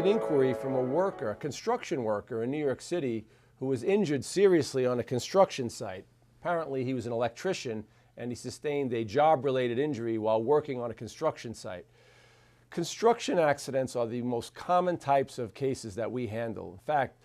an inquiry from a worker, a construction worker in New York City who was injured seriously on a construction site. Apparently he was an electrician and he sustained a job-related injury while working on a construction site. Construction accidents are the most common types of cases that we handle. In fact,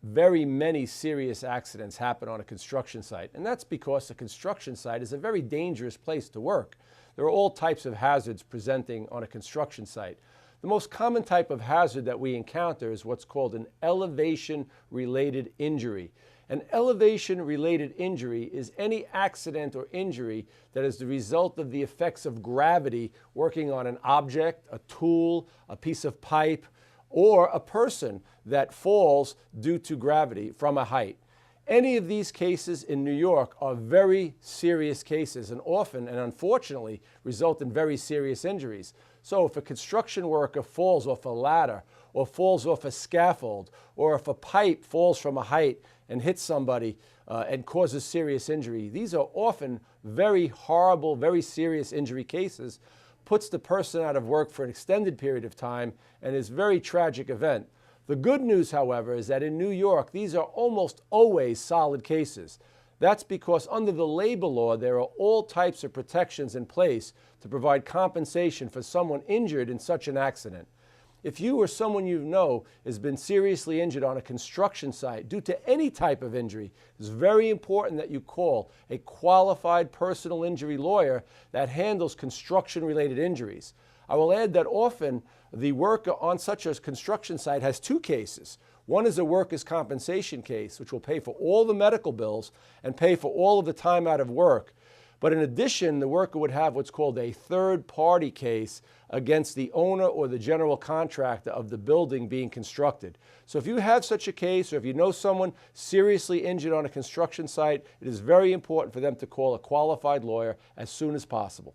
very many serious accidents happen on a construction site, and that's because a construction site is a very dangerous place to work. There are all types of hazards presenting on a construction site. The most common type of hazard that we encounter is what's called an elevation-related injury. An elevation-related injury is any accident or injury that is the result of the effects of gravity working on an object, a tool, a piece of pipe, or a person that falls due to gravity from a height. Any of these cases in New York are very serious cases and often, and unfortunately, result in very serious injuries. So if a construction worker falls off a ladder or falls off a scaffold, or if a pipe falls from a height and hits somebody and causes serious injury, these are often very horrible, very serious injury cases, puts the person out of work for an extended period of time, and is a very tragic event. The good news, however, is that in New York, these are almost always solid cases. That's because under the labor law, there are all types of protections in place to provide compensation for someone injured in such an accident. If you or someone you know has been seriously injured on a construction site due to any type of injury, it's very important that you call a qualified personal injury lawyer that handles construction-related injuries. I will add that often the worker on such a construction site has two cases. One is a workers' compensation case, which will pay for all the medical bills and pay for all of the time out of work. But in addition, the worker would have what's called a third-party case against the owner or the general contractor of the building being constructed. So if you have such a case, or if you know someone seriously injured on a construction site, it is very important for them to call a qualified lawyer as soon as possible.